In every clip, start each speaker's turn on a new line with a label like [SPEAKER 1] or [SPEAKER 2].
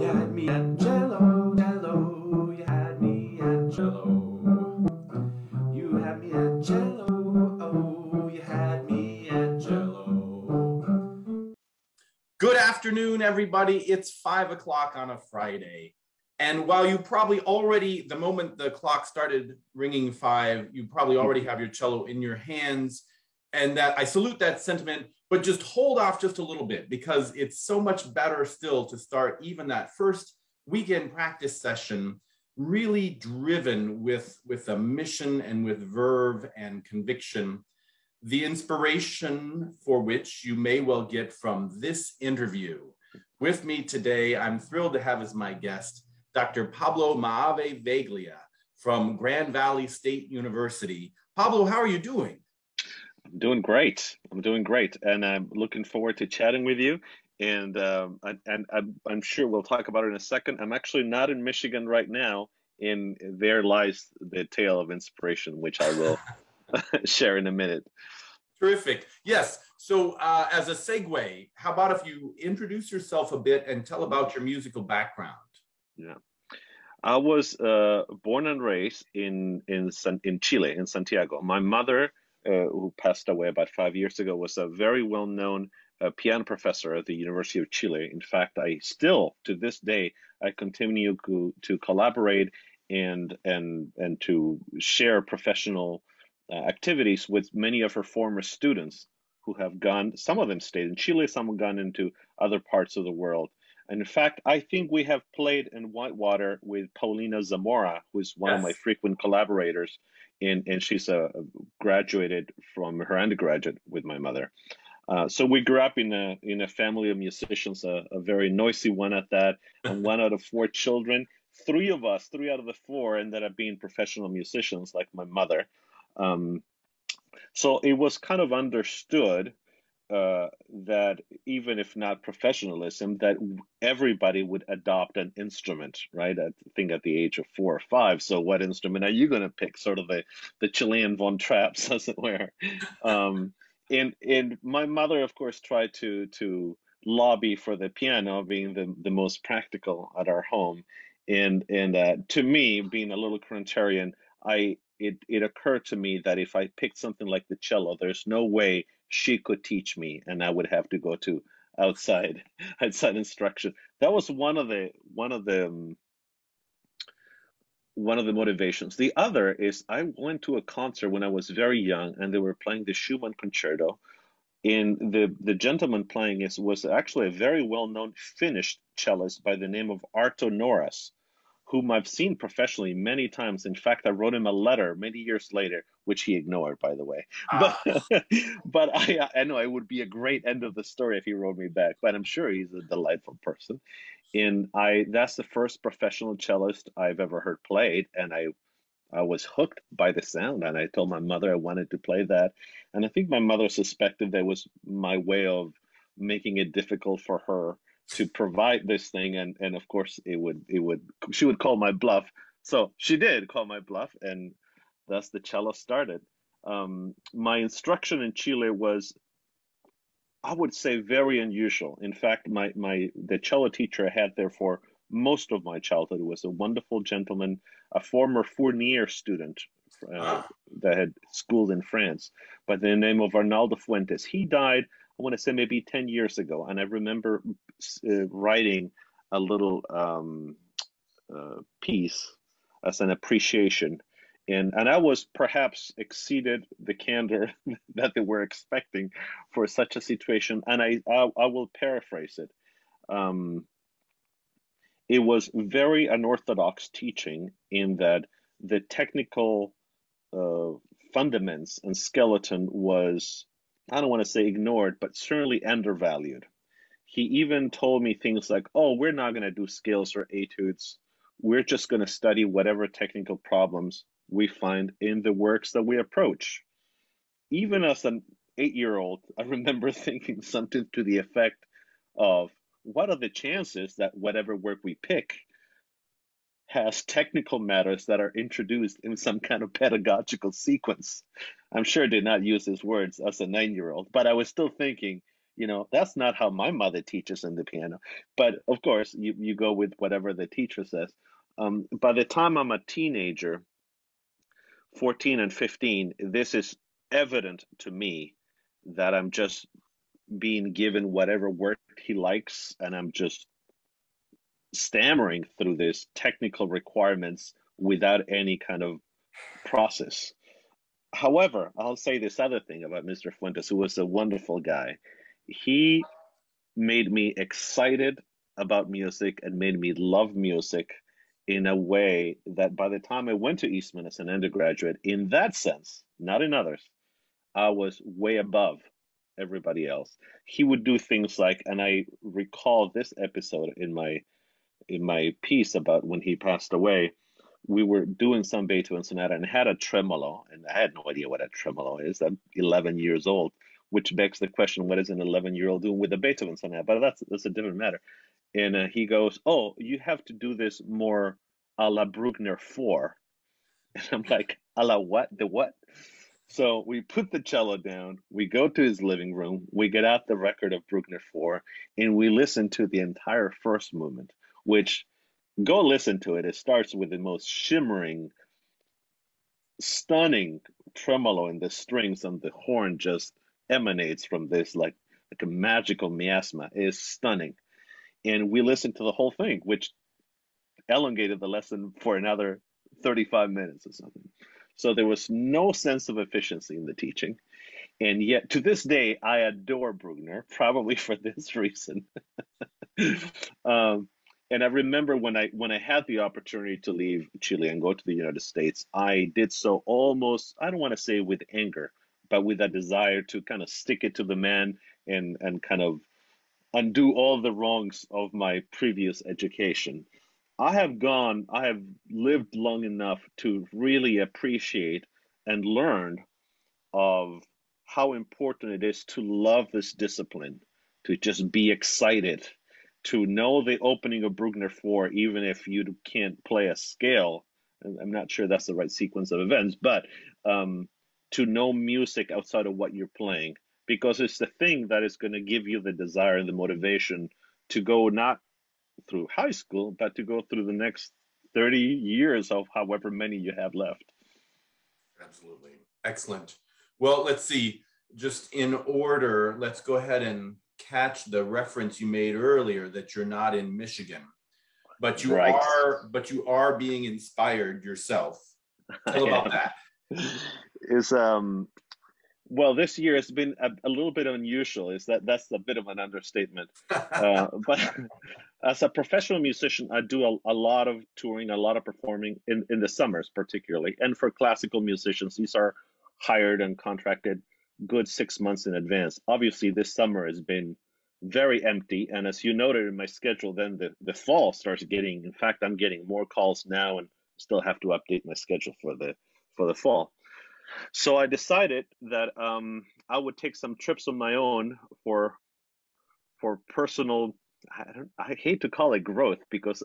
[SPEAKER 1] you had me at cello, cello, you had me at cello. You had me at cello, oh, you had me at cello. Good afternoon, everybody. It's 5 o'clock on a Friday. And while you probably already, the moment the clock started ringing 5, you probably already have your cello in your hands. And that I salute that sentiment, but just hold off just a little bit, because it's so much better still to start even that first weekend practice session really driven with a mission and with verve and conviction, the inspiration for which you may well get from this interview. With me today, I'm thrilled to have as my guest, Dr. Pablo Mahave-Veglia from Grand Valley State University. Pablo, how are you doing?
[SPEAKER 2] I'm doing great. And I'm looking forward to chatting with you. And I'm sure we'll talk about it in a second. I'm actually not in Michigan right now, and there lies the tale of inspiration, which I will share in a minute.
[SPEAKER 1] Terrific. Yes. So as a segue, how about if you introduce yourself a bit and tell about your musical background?
[SPEAKER 2] Yeah. I was born and raised in Chile, in Santiago. My mother, who passed away about 5 years ago, was a very well-known piano professor at the University of Chile. In fact, I still, to this day, I continue to collaborate and to share professional activities with many of her former students who have gone. Some of them stayed in Chile, some have gone into other parts of the world. And in fact, I think we have played in Whitewater with Paulina Zamora, who is one of my frequent collaborators, and she's graduated from her undergraduate with my mother. So we grew up in a family of musicians, a very noisy one at that, and 1 out of 4 children. 3 of us, 3 out of the 4, ended up being professional musicians, like my mother. So it was kind of understood that even if not professionalism, that everybody would adopt an instrument, right? I think at the age of 4 or 5. So what instrument are you going to pick? Sort of the Chilean Von Trapps, as it were. And my mother, of course, tried to lobby for the piano being the most practical at our home. And to me, being a little contrarian, it occurred to me that if I picked something like the cello, there's no way she could teach me, and I would have to go to outside instruction. That was one of the motivations. The other is I went to a concert when I was very young, and they were playing the Schumann Concerto. And the gentleman playing it was actually a very well-known Finnish cellist by the name of Arto Noras, whom I've seen professionally many times. In fact, I wrote him a letter many years later, which he ignored, by the way. But I know it would be a great end of the story if he wrote me back, but I'm sure he's a delightful person. And that's the first professional cellist I've ever heard played, and I was hooked by the sound, and I told my mother I wanted to play that. And I think my mother suspected that was my way of making it difficult for her to provide this thing, and of course she would call my bluff. So she did call my bluff, and thus the cello started. My instruction in Chile was, I would say, very unusual. In fact, the cello teacher I had there for most of my childhood was a wonderful gentleman, a former Fournier student that had schooled in France by the name of Arnaldo Fuentes. He died, I want to say, maybe 10 years ago. And I remember writing a little piece as an appreciation. And I was perhaps exceeded the candor that they were expecting for such a situation. And I will paraphrase it. It was very unorthodox teaching in that the technical fundaments and skeleton was, I don't want to say ignored, but certainly undervalued. He even told me things like, oh, we're not going to do scales or etudes. We're just going to study whatever technical problems we find in the works that we approach. Even as an 8-year-old, I remember thinking something to the effect of, what are the chances that whatever work we pick has technical matters that are introduced in some kind of pedagogical sequence? I'm sure I did not use his words as a 9-year-old, but I was still thinking, That's not how my mother teaches in the piano. But of course, you go with whatever the teacher says. By the time I'm a teenager, 14 and 15, this is evident to me that I'm just being given whatever work he likes, and I'm just stammering through these technical requirements without any kind of process. However, I'll say this other thing about Mr. Fuentes, who was a wonderful guy. He made me excited about music and made me love music in a way that by the time I went to Eastman as an undergraduate, in that sense, not in others, I was way above everybody else. He would do things like, and I recall this episode in my piece about when he passed away. We were doing some Beethoven sonata and had a tremolo, and I had no idea what a tremolo is. I'm 11 years old, which begs the question, what is an 11-year-old doing with a Beethoven sonata? But that's a different matter. And he goes, "Oh, you have to do this more a la Bruckner 4." And I'm like, "A la what? The what?" So we put the cello down, we go to his living room, we get out the record of Bruckner 4, and we listen to the entire first movement, which, go listen to it. It starts with the most shimmering, stunning tremolo in the strings, and the horn just emanates from this like a magical miasma. It is stunning. And we listened to the whole thing, which elongated the lesson for another 35 minutes or something. So there was no sense of efficiency in the teaching. And yet, to this day, I adore Bruckner, probably for this reason. um, and I remember when I had the opportunity to leave Chile and go to the United States, I did so almost, I don't want to say with anger, but with a desire to kind of stick it to the man and kind of undo all the wrongs of my previous education. I have lived long enough to really appreciate and learn of how important it is to love this discipline, to just be excited, to know the opening of Bruckner 4, even if you can't play a scale. I'm not sure that's the right sequence of events, but to know music outside of what you're playing, because it's the thing that is going to give you the desire and the motivation to go not through high school, but to go through the next 30 years of however many you have left.
[SPEAKER 3] Absolutely. Excellent. Well, let's see. Just in order, let's go ahead and catch the reference you made earlier that you're not in Michigan, but you
[SPEAKER 2] Right.
[SPEAKER 3] are being inspired yourself. Tell about that.
[SPEAKER 2] Is Well, this year has been a little bit unusual. That's a bit of an understatement. But as a professional musician, I do a lot of touring, a lot of performing in the summers, particularly. And for classical musicians, these are hired and contracted good 6 months in advance. Obviously, this summer has been very empty. And as you noted in my schedule, then the fall starts getting. In fact, I'm getting more calls now, and still have to update my schedule for the fall. So I decided that I would take some trips on my own for personal. I hate to call it growth, because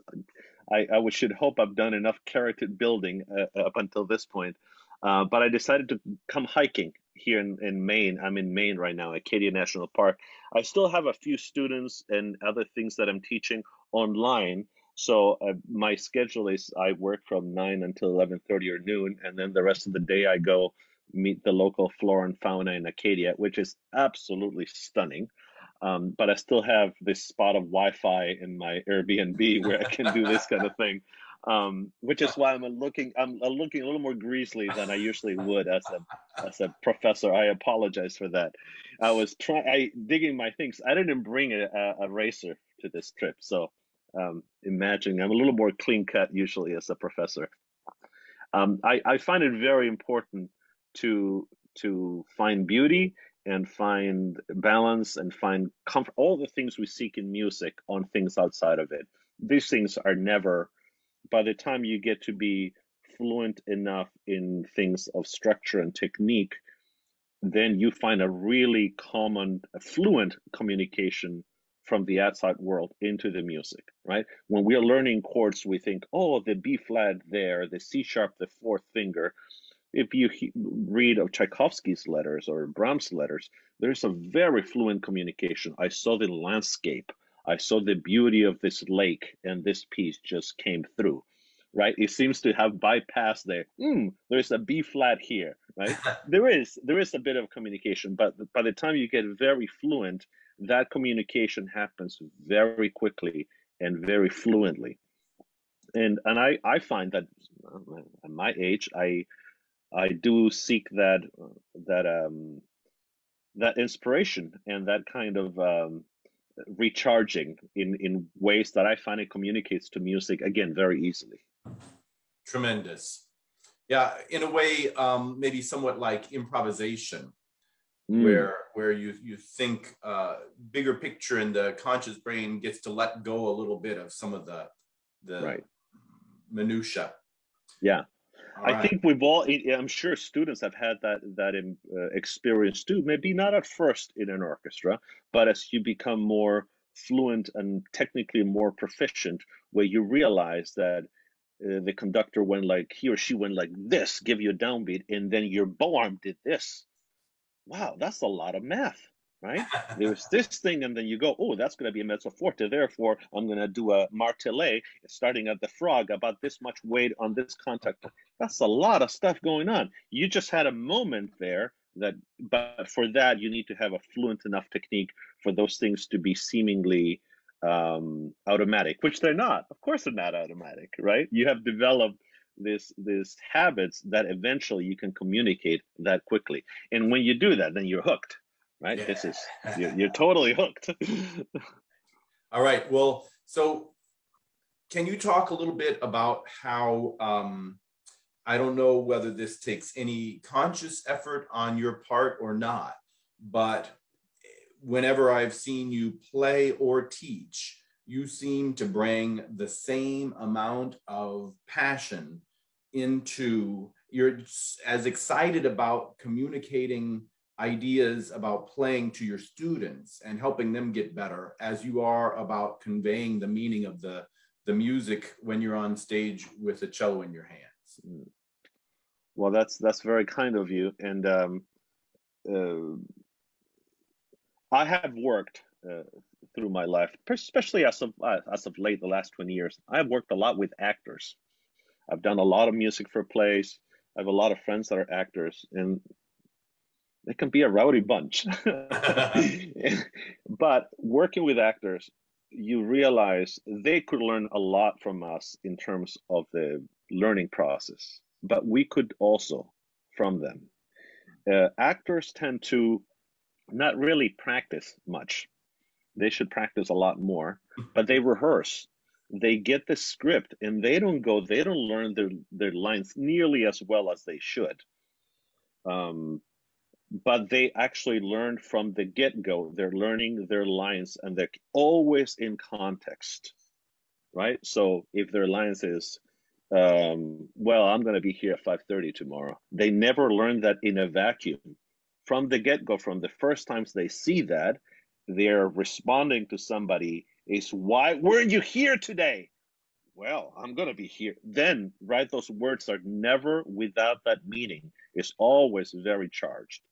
[SPEAKER 2] should hope I've done enough character building up until this point. But I decided to come hiking here in Maine. I'm in Maine right now, Acadia National Park. I still have a few students and other things that I'm teaching online. So my schedule is I work from 9 until 11:30 or noon, and then the rest of the day I go meet the local flora and fauna in Acadia, which is absolutely stunning. But I still have this spot of Wi-Fi in my Airbnb where I can do this kind of thing, which is why I'm looking a little more greasely than I usually would as a professor. I apologize for that. I digging my things. I didn't bring a racer to this trip, so imagine I'm a little more clean cut usually as a professor. I find it very important to find beauty and find balance and find comfort, all the things we seek in music on things outside of it. These things are never, by the time you get to be fluent enough in things of structure and technique, then you find a really common, a fluent communication from the outside world into the music, right? When we are learning chords, we think, oh, the B flat there, the C sharp, the fourth finger. if you read of Tchaikovsky's letters or Brahms' letters, there's a very fluent communication. I saw the landscape. I saw the beauty of this lake, and this piece just came through, right? It seems to have bypassed there. There's a B flat here, right? There is a bit of communication, but by the time you get very fluent, that communication happens very quickly and very fluently. And I find that at my age, I do seek that that inspiration and that kind of recharging in ways that I find it communicates to music again very easily.
[SPEAKER 3] Tremendous. Yeah, in a way, maybe somewhat like improvisation,
[SPEAKER 2] Mm.
[SPEAKER 3] where you think bigger picture, and the conscious brain gets to let go a little bit of some of the
[SPEAKER 2] Right.
[SPEAKER 3] minutia.
[SPEAKER 2] Yeah.
[SPEAKER 3] All
[SPEAKER 2] I
[SPEAKER 3] right.
[SPEAKER 2] think we've all, I'm sure students have had that experience too. Maybe not at first in an orchestra, but as you become more fluent and technically more proficient, where you realize that the conductor went like, he or she went like this, give you a downbeat, and then your bow arm did this. Wow, that's a lot of math, right? There's this thing, and then you go, oh, that's going to be a mezzo forte. Therefore, I'm going to do a martellet starting at the frog about this much weight on this contact point. That's a lot of stuff going on. You just had a moment there but for that, you need to have a fluent enough technique for those things to be seemingly automatic, which they're not. Of course, they're not automatic, right? You have developed this habits that eventually you can communicate that quickly. And when you do that, then you're hooked, right?
[SPEAKER 3] Yeah.
[SPEAKER 2] You're totally hooked.
[SPEAKER 3] All right. Well, so can you talk a little bit about how, I don't know whether this takes any conscious effort on your part or not, but whenever I've seen you play or teach, you seem to bring the same amount of passion into, you're as excited about communicating ideas about playing to your students and helping them get better as you are about conveying the meaning of the music when you're on stage with a cello in your hands.
[SPEAKER 2] Well, that's very kind of you. And uh, I have worked through my life, especially as of late, the last 20 years. I've worked a lot with actors. I've done a lot of music for plays. I have a lot of friends that are actors, and they can be a rowdy bunch. But working with actors, you realize they could learn a lot from us in terms of the learning process, but we could also from them. Actors tend to not really practice much. They should practice a lot more, but they rehearse. They get the script and they don't learn their lines nearly as well as they should. Um, but they actually learn from the get-go. They're learning their lines and they're always in context, right? So if their lines is, well, I'm going to be here at 5:30 tomorrow. They never learn that in a vacuum. From the get-go, from the first times they see that, they're responding to somebody is, why weren't you here today? Well, I'm going to be here. Then, right, those words are never without that meaning. It's always very charged.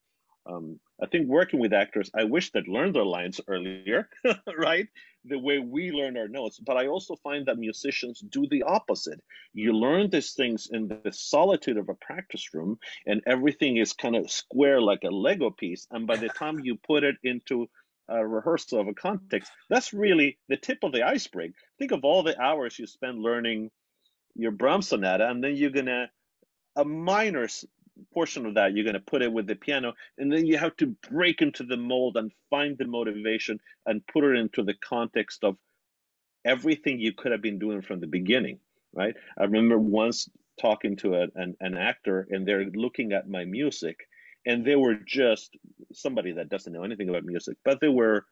[SPEAKER 2] I think working with actors, I wish they'd learned their lines earlier, right? The way we learn our notes. But I also find that musicians do the opposite. You learn these things in the solitude of a practice room, and everything is kind of square like a Lego piece. And by the time you put it into a rehearsal of a context, that's really the tip of the iceberg. Think of all the hours you spend learning your Brahms sonata, and then you're gonna a minor portion of that you're going to put it with the piano, and then you have to break into the mold and find the motivation and put it into the context of everything you could have been doing from the beginning, right? I remember once talking to an actor, and they're looking at my music, and they were just somebody that doesn't know anything about music, but they were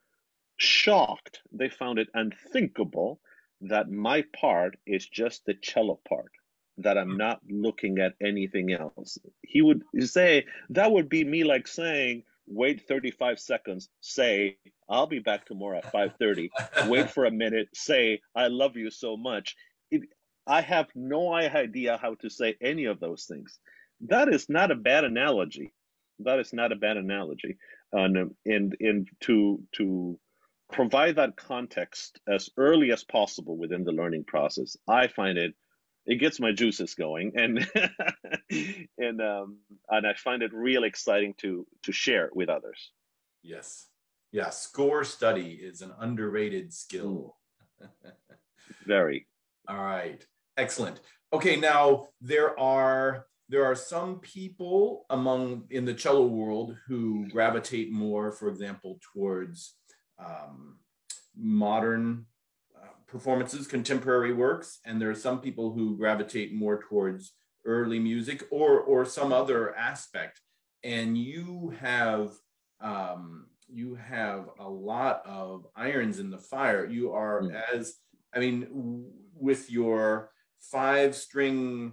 [SPEAKER 2] shocked. They found it unthinkable that my part is just the cello part, that I'm not looking at anything else. He would say, that would be me like saying, wait 35 seconds, say, I'll be back tomorrow at 5:30. Wait for a minute, say, I love you so much. I have no idea how to say any of those things. That is not a bad analogy. That is not a bad analogy. And to provide that context as early as possible within the learning process, I find it gets my juices going, and and I find it really exciting to share with others.
[SPEAKER 3] Yes. Yeah, score study is an underrated skill.
[SPEAKER 2] Very.
[SPEAKER 3] All right. Excellent. Okay, now there are some people in the cello world who gravitate more, for example, towards modern performances, contemporary works, and there are some people who gravitate more towards early music or some other aspect. And you have a lot of irons in the fire. You are with your 5-string,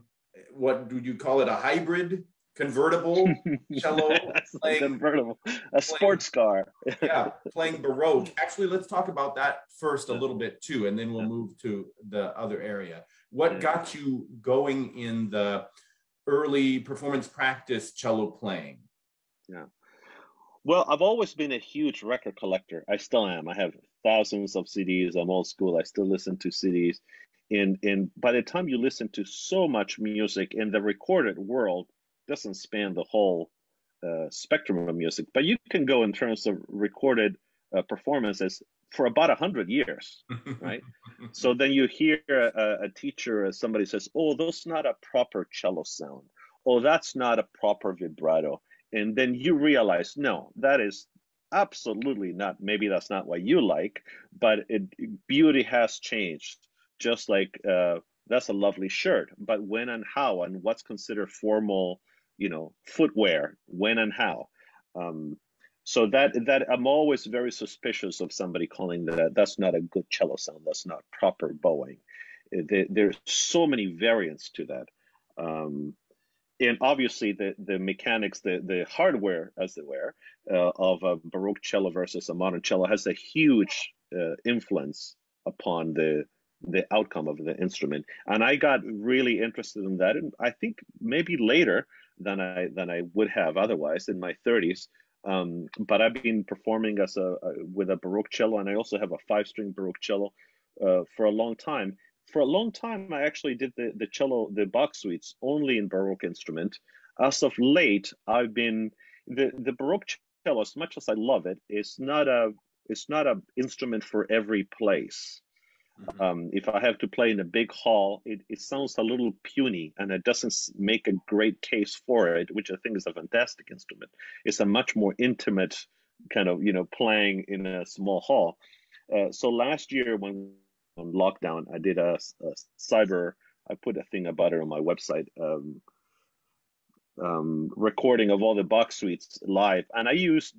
[SPEAKER 3] what do you call it? A hybrid convertible cello?
[SPEAKER 2] Convertible, a sports car.
[SPEAKER 3] Yeah, playing baroque. Actually, let's talk about that first a little bit too, and then we'll move to the other area. What got you going in the early performance practice cello playing?
[SPEAKER 2] Yeah. Well, I've always been a huge record collector. I still am. I have thousands of CDs. I'm old school. I still listen to CDs. And by the time you listen to so much music in the recorded world, doesn't span the whole spectrum of music, but you can go in terms of recorded performances for about 100 years, right? So then you hear a teacher, somebody says, "Oh, that's not a proper cello sound. Oh, that's not a proper vibrato." And then you realize, no, that is absolutely not. Maybe that's not what you like, but beauty has changed. Just like that's a lovely shirt, but when and how and what's considered formal, footwear, when and how. So that I'm always very suspicious of somebody calling that's not a good cello sound. That's not proper bowing. There's so many variants to that. And obviously the mechanics, the hardware, as it were, of a Baroque cello versus a modern cello has a huge influence upon the outcome of the instrument. And I got really interested in that, and I think maybe later than I would have otherwise in my 30s. But I've been performing with a Baroque cello, and I also have a 5-string Baroque cello for a long time. For a long time, I actually did the cello, the Bach suites, only in Baroque instrument. As of late, I've been the Baroque cello. As much as I love it, it's not a instrument for every place. If I have to play in a big hall, it sounds a little puny, and it doesn't make a great case for it, which I think is a fantastic instrument. It's a much more intimate kind of playing in a small hall. So last year when on lockdown, I did a cyber. I put a thing about it on my website. Recording of all the Bach suites live, and I use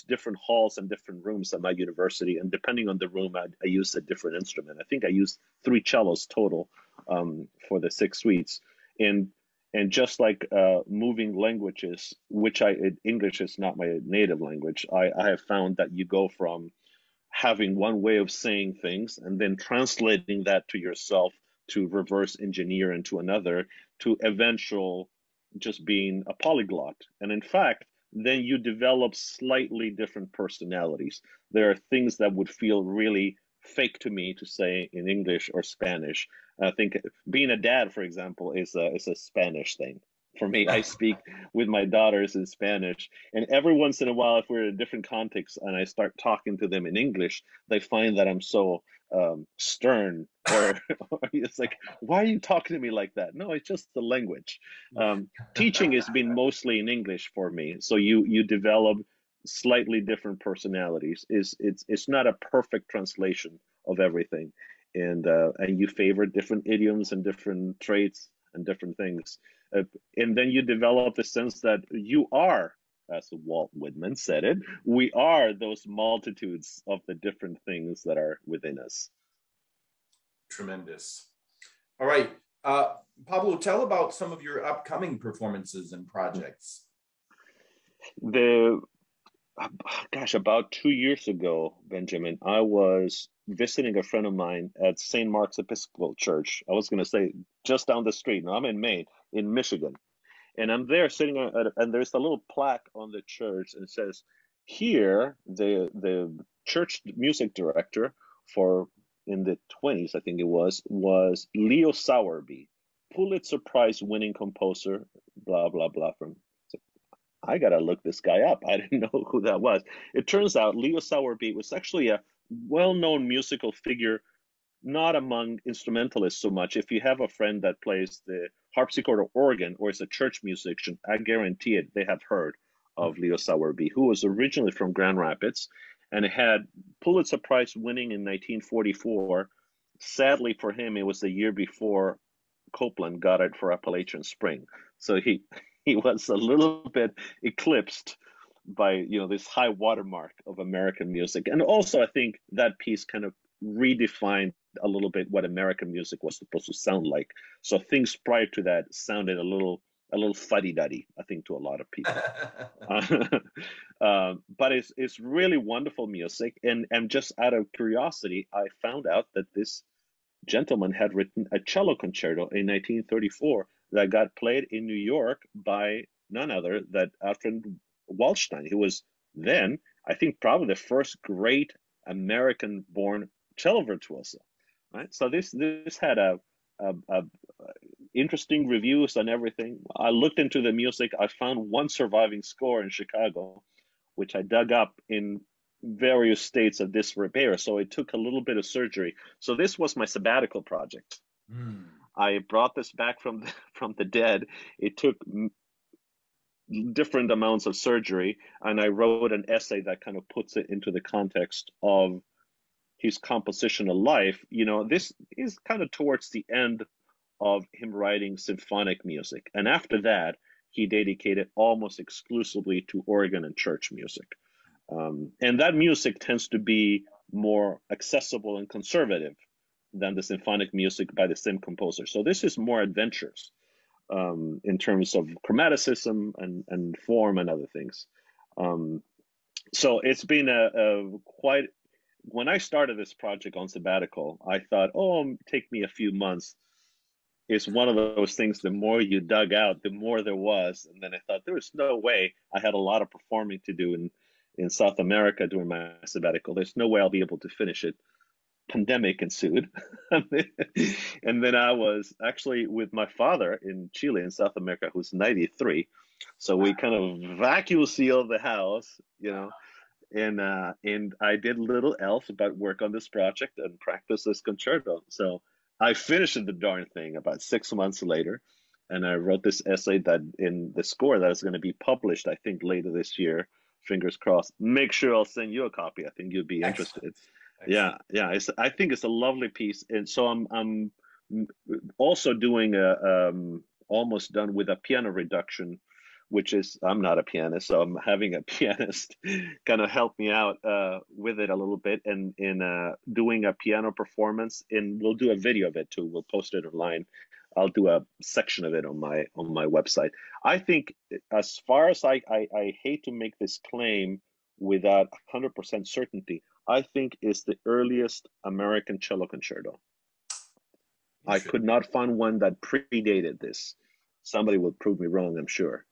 [SPEAKER 2] different halls and different rooms at my university, and depending on the room, I use a different instrument. I think I used 3 cellos total for the 6 suites, and just like moving languages, which English is not my native language, I have found that you go from having one way of saying things and then translating that to yourself to reverse engineer into another to eventual just being a polyglot. And in fact, then you develop slightly different personalities. There are things that would feel really fake to me to say in English or Spanish. I think being a dad, for example, is a Spanish thing. For me, I speak with my daughters in Spanish, and every once in a while, if we're in a different context and I start talking to them in English, they find that I'm so stern, or it's like, why are you talking to me like that? No, it's just the language. Teaching has been mostly in English for me, so you develop slightly different personalities. It's not a perfect translation of everything, and you favor different idioms and different traits and different things. And then you develop the sense that you are, as Walt Whitman said it, we are those multitudes of the different things that are within us.
[SPEAKER 3] Tremendous. All right. Pablo, tell about some of your upcoming performances and projects.
[SPEAKER 2] About 2 years ago, Benjamin, I was visiting a friend of mine at St. Mark's Episcopal Church. I was going to say just down the street. Now I'm in Maine. in Michigan. And I'm there sitting and there's a little plaque on the church and it says, here, the church music director for in the 20s, I think it was Leo Sowerby, Pulitzer Prize winning composer, blah, blah, blah. So I got to look this guy up. I didn't know who that was. It turns out Leo Sowerby was actually a well-known musical figure, not among instrumentalists so much. If you have a friend that plays the harpsichord or organ or is a church musician, I guarantee it, they have heard of Leo Sowerby, who was originally from Grand Rapids and had Pulitzer Prize winning in 1944. Sadly for him, it was the year before Copeland got it for Appalachian Spring. So he was a little bit eclipsed by this high watermark of American music. And also I think that piece kind of redefined a little bit what American music was supposed to sound like. So things prior to that sounded a little fuddy-duddy, I think, to a lot of people. But it's really wonderful music. And just out of curiosity, I found out that this gentleman had written a cello concerto in 1934 that got played in New York by none other than Alfred Waldstein, who was then, I think, probably the first great American-born cello virtuoso. Right? So this had a interesting reviews and everything. I looked into the music. I found one surviving score in Chicago, which I dug up in various states of disrepair. So it took a little bit of surgery. So this was my sabbatical project. I brought this back from the dead. It took different amounts of surgery, and I wrote an essay that kind of puts it into the context of his compositional life. This is kind of towards the end of him writing symphonic music. And after that, he dedicated almost exclusively to organ and church music. And that music tends to be more accessible and conservative than the symphonic music by the same composer. So this is more adventurous in terms of chromaticism and form and other things. So it's been a quite... When I started this project on sabbatical, I thought, take me a few months. It's one of those things, the more you dug out, the more there was. And then I thought, there was no way. I had a lot of performing to do in South America during my sabbatical. There's no way I'll be able to finish it. Pandemic ensued. And then I was actually with my father in Chile, in South America, who's 93. So we kind of vacuum sealed the house, and I did little else but work on this project and practice this concerto. So I finished the darn thing about 6 months later, and I wrote this essay that in the score that is going to be published, I think, later this year. Fingers crossed. Make sure I'll send you a copy. I think you'd be interested. Excellent. Yeah. I think it's a lovely piece, and so I'm also doing almost done with a piano reduction, which is, I'm not a pianist, so I'm having a pianist kind of help me out with it a little bit, and in doing a piano performance, and we'll do a video of it too. We'll post it online. I'll do a section of it on my website. I think, as far as I hate to make this claim without 100% certainty, I think it's the earliest American cello concerto. I could not find one that predated this. Somebody will prove me wrong, I'm sure.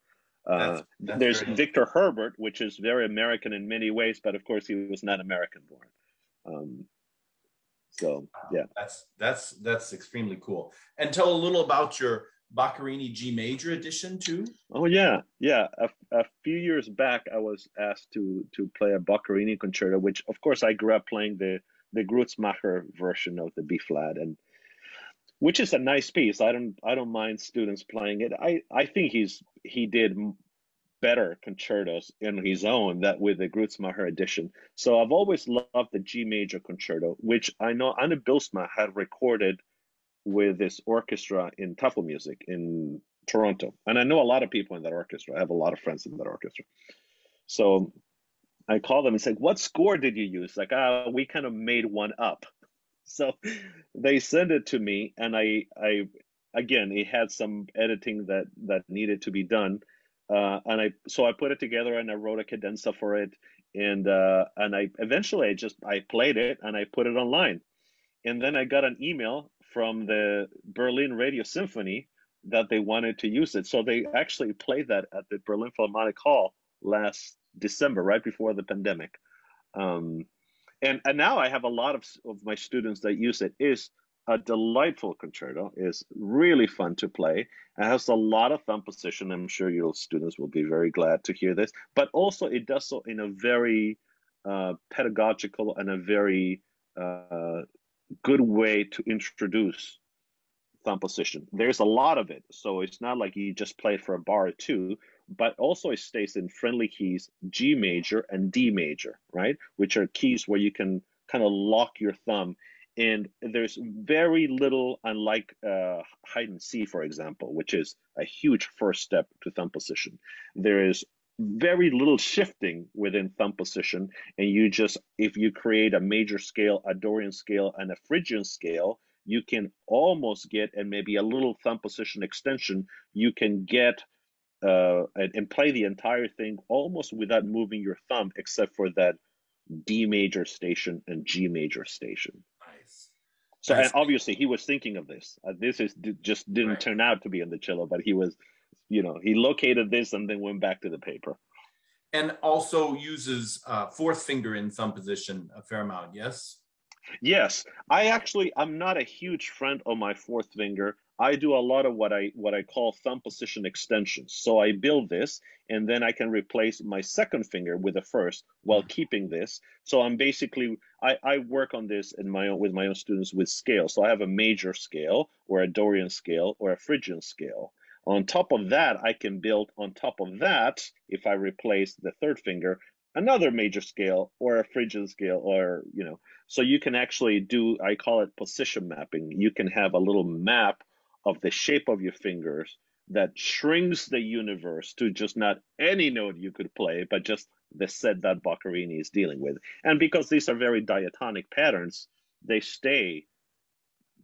[SPEAKER 2] That's there's Victor Herbert, which is very American in many ways, but of course he was not American born. So yeah,
[SPEAKER 3] that's extremely cool. And tell a little about your Boccherini G major edition too.
[SPEAKER 2] Oh yeah. A few years back, I was asked to play a Boccherini concerto, which of course I grew up playing the Grützmacher version of the B flat, and which is a nice piece. I don't mind students playing it. I think he did better concertos in his own that with the Grützmacher edition. So I've always loved the G major concerto, which I know Anne Bilsma had recorded with this orchestra in Tafel Music in Toronto. And I know a lot of people in that orchestra. I have a lot of friends in that orchestra. So I called them and said, what score did you use? Like, we kind of made one up. So they sent it to me, and I again, it had some editing that needed to be done. So I put it together and I wrote a cadenza for it. And I eventually I played it and I put it online. And then I got an email from the Berlin Radio Symphony that they wanted to use it. So they actually played that at the Berlin Philharmonic Hall last December, right before the pandemic. And now I have a lot of my students that use it. Is a delightful concerto, is really fun to play. It has a lot of thumb position. I'm sure your students will be very glad to hear this, but also it does so in a very pedagogical and a very good way to introduce thumb position. There's a lot of it, so it's not like you just play it for a bar or two, but also it stays in friendly keys G major and D major, right? Which are keys where you can kind of lock your thumb. And there's very little, unlike hide and C, for example, which is a huge first step to thumb position. There is very little shifting within thumb position, and you just, if you create a major scale, a Dorian scale, and a Phrygian scale, you can almost get, and maybe a little thumb position extension, you can get and play the entire thing almost without moving your thumb, except for that D major station and G major station.
[SPEAKER 3] Nice.
[SPEAKER 2] So,
[SPEAKER 3] Nice.
[SPEAKER 2] and obviously he was thinking of this. This is just didn't turn out to be on the cello, but he was, he located this and then went back to the paper.
[SPEAKER 3] And also uses fourth finger in thumb position a fair amount, yes?
[SPEAKER 2] Yes, I'm not a huge friend of my fourth finger. I do a lot of what I call thumb position extensions. So I build this, and then I can replace my second finger with the first while keeping this. So I'm basically, I work on this with my own students with scale. So I have a major scale, or a Dorian scale, or a Phrygian scale. On top of that, I can build on top of that, if I replace the third finger, another major scale or a Phrygian scale, or so you can actually do, I call it position mapping. You can have a little map of the shape of your fingers that shrinks the universe to just not any note you could play, but just the set that Boccherini is dealing with. And because these are very diatonic patterns, they stay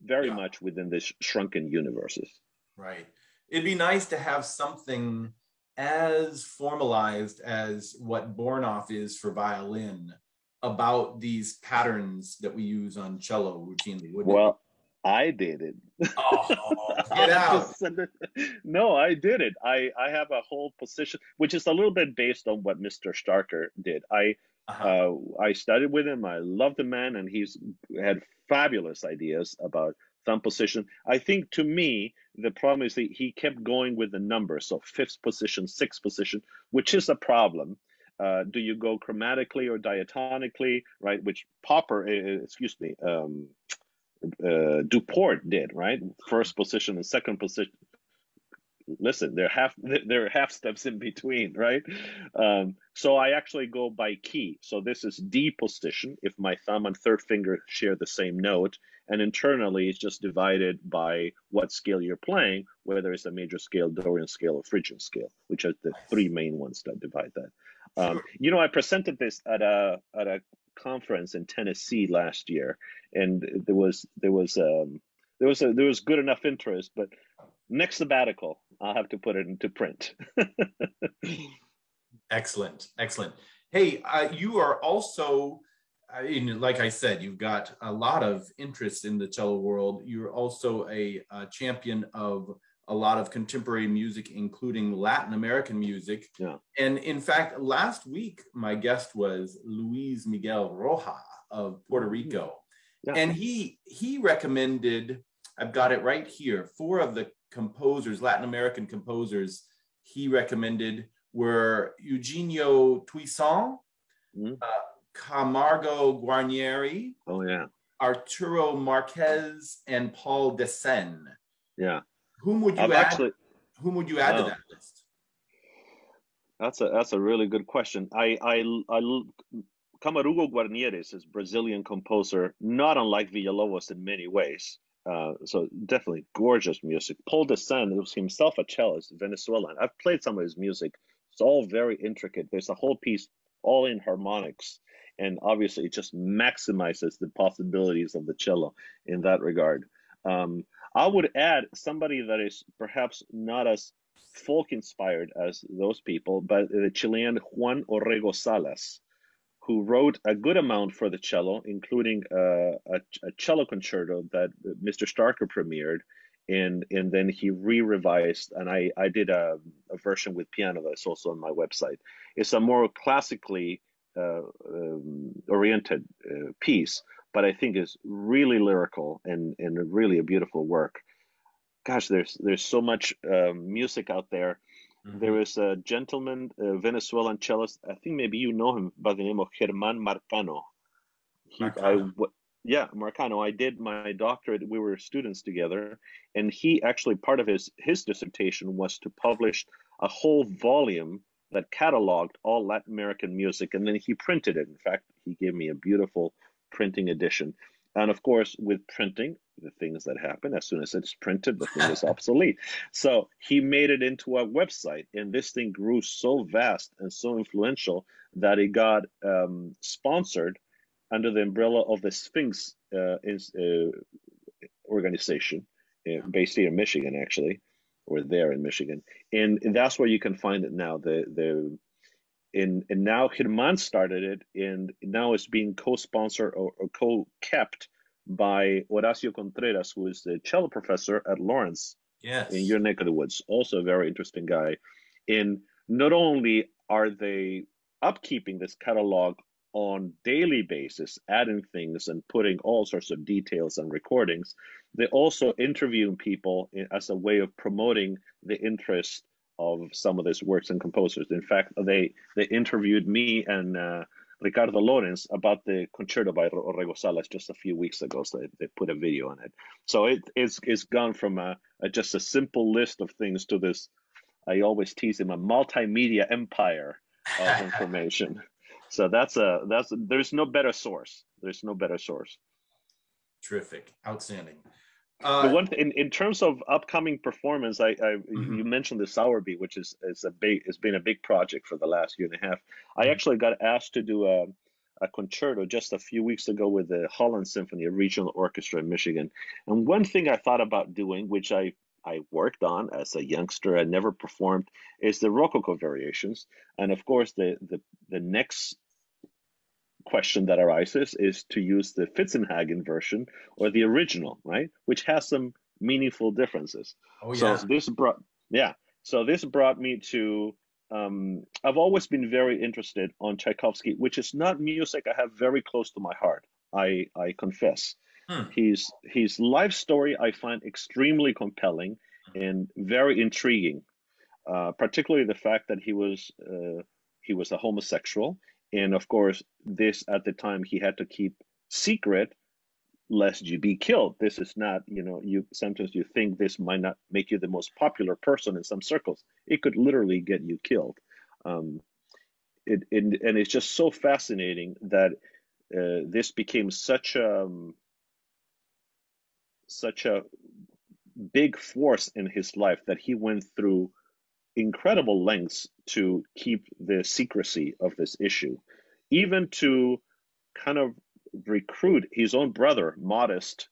[SPEAKER 2] very much within this shrunken universes.
[SPEAKER 3] Right. It'd be nice to have something as formalized as what Bornoff is for violin about these patterns that we use on cello routinely, wouldn't it?
[SPEAKER 2] I did it.
[SPEAKER 3] Oh, get out.
[SPEAKER 2] No, I did it. I have a whole position, which is a little bit based on what Mr. Starker did. I studied with him. I love the man, and he's had fabulous ideas about thumb position. I think, to me, the problem is that he kept going with the numbers. So fifth position, sixth position, which is a problem. Do you go chromatically or diatonically, right? Which Duport did, right? First position and second position. Listen, there are half steps in between, right? So I actually go by key. So this is D position if my thumb and third finger share the same note, and internally it's just divided by what scale you're playing, whether it's a major scale, Dorian scale, or Phrygian scale, which are the three main ones that divide that. I presented this at a conference in Tennessee last year, and there was good enough interest, but next sabbatical, I'll have to put it into print.
[SPEAKER 3] Excellent. Hey, you are also, like I said, you've got a lot of interest in the cello world. You're also a champion of a lot of contemporary music, including Latin American music. Yeah. And in fact, last week, my guest was Luis Miguel Roja of Puerto Rico. Yeah. And he recommended, I've got it right here, 4 of the composers, Latin American composers he recommended were Eugenio Toussaint, Camargo Guarnieri, Arturo Marquez, and Paul Desen.
[SPEAKER 2] Yeah.
[SPEAKER 3] Whom would you add to that list?
[SPEAKER 2] That's a really good question. Camargo Guarnieri is a Brazilian composer, not unlike Villalobos in many ways. So definitely gorgeous music. Paul Desen was himself a cellist, Venezuelan. I've played some of his music. It's all very intricate. There's a whole piece all in harmonics, and obviously it just maximizes the possibilities of the cello in that regard. I would add somebody that is perhaps not as folk-inspired as those people, but the Chilean Juan Orrego Salas, who wrote a good amount for the cello, including a cello concerto that Mr. Starker premiered, and then he re-revised, and I did a version with piano that's also on my website. It's a more classically oriented piece, but I think is really lyrical and really a beautiful work. Gosh, there's so much music out there.
[SPEAKER 3] Mhm.
[SPEAKER 2] There is a gentleman, a Venezuelan cellist. I think maybe you know him by the name of Germán Marcano.
[SPEAKER 3] Marcano.
[SPEAKER 2] Yeah, Marcano. I did my doctorate. We were students together, and he actually part of his dissertation was to publish a whole volume that cataloged all Latin American music, and then he printed it. In fact, he gave me a beautiful printing edition. And of course, with printing, the things that happen as soon as it's printed, the thing is obsolete. So he made it into a website, and this thing grew so vast and so influential that it got sponsored under the umbrella of the Sphinx organization based here in Michigan, actually, or there in Michigan, and that's where you can find it now. And now Germán started it, and now it's being co-sponsored or co-kept by Horacio Contreras, who is the cello professor at Lawrence
[SPEAKER 3] Yes.
[SPEAKER 2] in your neck of the woods. Also a very interesting guy. And not only are they upkeeping this catalog on daily basis, adding things and putting all sorts of details and recordings, they also interviewing people as a way of promoting the interest of some of these works and composers. In fact, they interviewed me and Ricardo Lorenz about the concerto by Orrego Salas just a few weeks ago. So they put a video on it. So it's gone from just a simple list of things to this, I always tease him, a multimedia empire of information. So there's no better source. There's no better source.
[SPEAKER 3] Terrific. Outstanding.
[SPEAKER 2] The one in terms of upcoming performance, you mentioned the Sowerby, which is it's been a big project for the last year and a half. I actually got asked to do a concerto just a few weeks ago with the Holland Symphony, a regional orchestra in Michigan. And one thing I thought about doing, which I worked on as a youngster and never performed, is the Rococo variations. And of course, the next question that arises is to use the Fitzenhagen version or the original, right? Which has some meaningful differences.
[SPEAKER 3] Oh, yeah.
[SPEAKER 2] So this brought me to, I've always been very interested on Tchaikovsky, which is not music I have very close to my heart, I confess. His life story I find extremely compelling and very intriguing, particularly the fact that he was a homosexual, and of course, this at the time he had to keep secret lest you be killed. This is not, you sometimes you think this might not make you the most popular person in some circles. It could literally get you killed. And it's just so fascinating that this became such a big force in his life that he went through incredible lengths to keep the secrecy of this issue, even to kind of recruit his own brother, Modest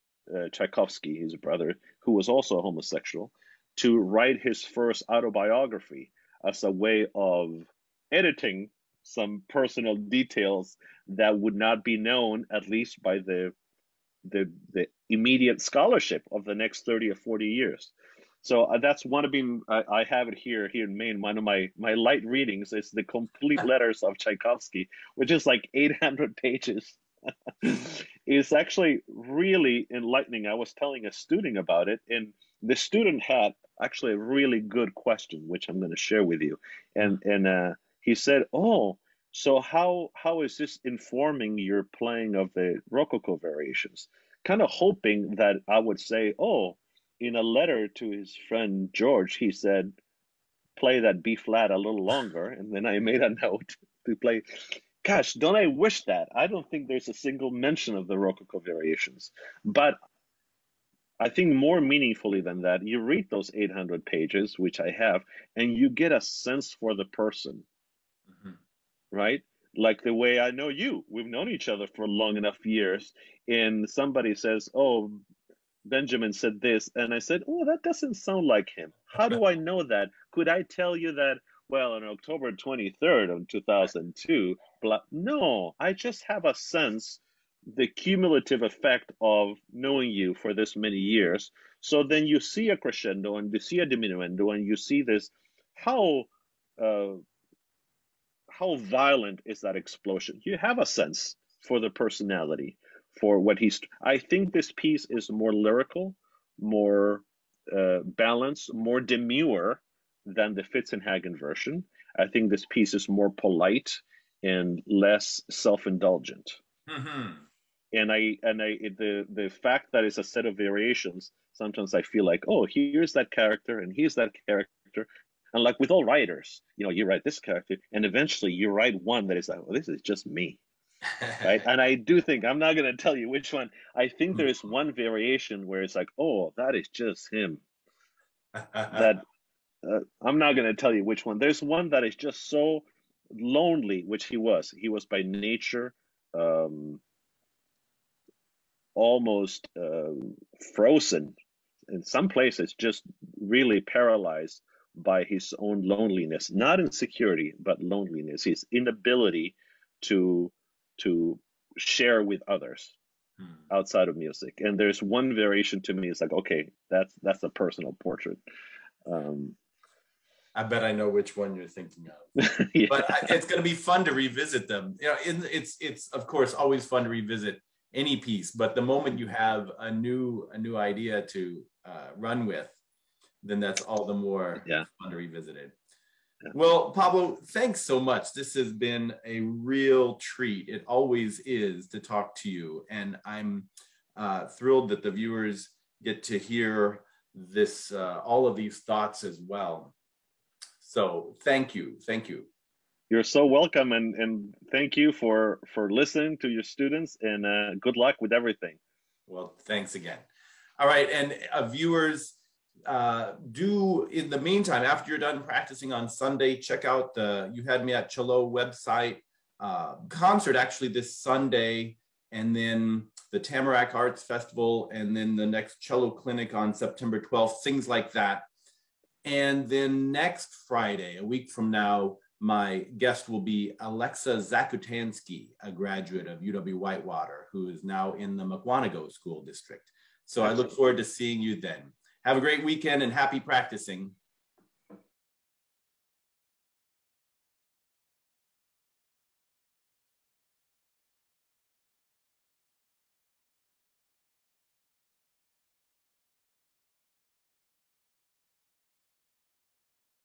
[SPEAKER 2] Tchaikovsky, his brother, who was also a homosexual, to write his first autobiography as a way of editing some personal details that would not be known, at least by the immediate scholarship of the next 30 or 40 years. So that's one of being, I have it here in Maine. One of my light readings is the complete letters of Tchaikovsky, which is like 800 pages. It's actually really enlightening. I was telling a student about it, and the student had actually a really good question, which I'm going to share with you. And he said, "Oh, so how is this informing your playing of the Rococo variations?" Kind of hoping that I would say, "Oh." In a letter to his friend George, he said, play that B flat a little longer. And then I made a note to play. Gosh, don't I wish that? I don't think there's a single mention of the Rococo variations. But I think more meaningfully than that, you read those 800 pages, which I have, and you get a sense for the person, right? Like the way I know you. We've known each other for long enough years. And somebody says, oh, Benjamin said this, and I said, oh, that doesn't sound like him. How do I know that? Could I tell you that, well, on October 23rd of 2002, no, I just have a sense the cumulative effect of knowing you for this many years. So then you see a crescendo and you see a diminuendo and you see this, how uh, how violent is that explosion? You have a sense for the personality, for what he's. I think this piece is more lyrical, more balanced, more demure than the Fitzenhagen version. I think this piece is more polite and less self-indulgent.
[SPEAKER 3] Mm-hmm.
[SPEAKER 2] And the fact that it's a set of variations, sometimes I feel like, oh, here's that character and here's that character. And like with all writers, you write this character and eventually you write one that is like, well, this is just me. Right. And I do think, I'm not going to tell you which one. I think there is one variation where it's like, oh, that is just him. That I'm not going to tell you which one. There's one that is just so lonely, which he was. He was by nature almost frozen, in some places just really paralyzed by his own loneliness, not insecurity, but loneliness, his inability to share with others outside of music. And there's one variation to me, it's like, okay, that's a personal portrait.
[SPEAKER 3] I bet I know which one you're thinking of.
[SPEAKER 2] Yeah.
[SPEAKER 3] But it's going to be fun to revisit them. It's of course always fun to revisit any piece, but the moment you have a new idea to run with, then that's all the more fun to revisit it. Yeah. Well, Pablo, thanks so much. This has been a real treat. It always is to talk to you, and I'm thrilled that the viewers get to hear this, all of these thoughts as well. So thank you.
[SPEAKER 2] You're so welcome, and thank you for listening to your students, and good luck with everything.
[SPEAKER 3] Well, thanks again. All right, and viewers, do, in the meantime, after you're done practicing on Sunday, check out the You Had Me at Cello website. Concert actually this Sunday, and then the Tamarack Arts Festival, and then the next cello clinic on September 12th, things like that. And then next Friday, a week from now, my guest will be Alexa Zakutansky, a graduate of UW-Whitewater, who is now in the Mukwonago School District. So I look forward to seeing you then. Have a great weekend and happy practicing.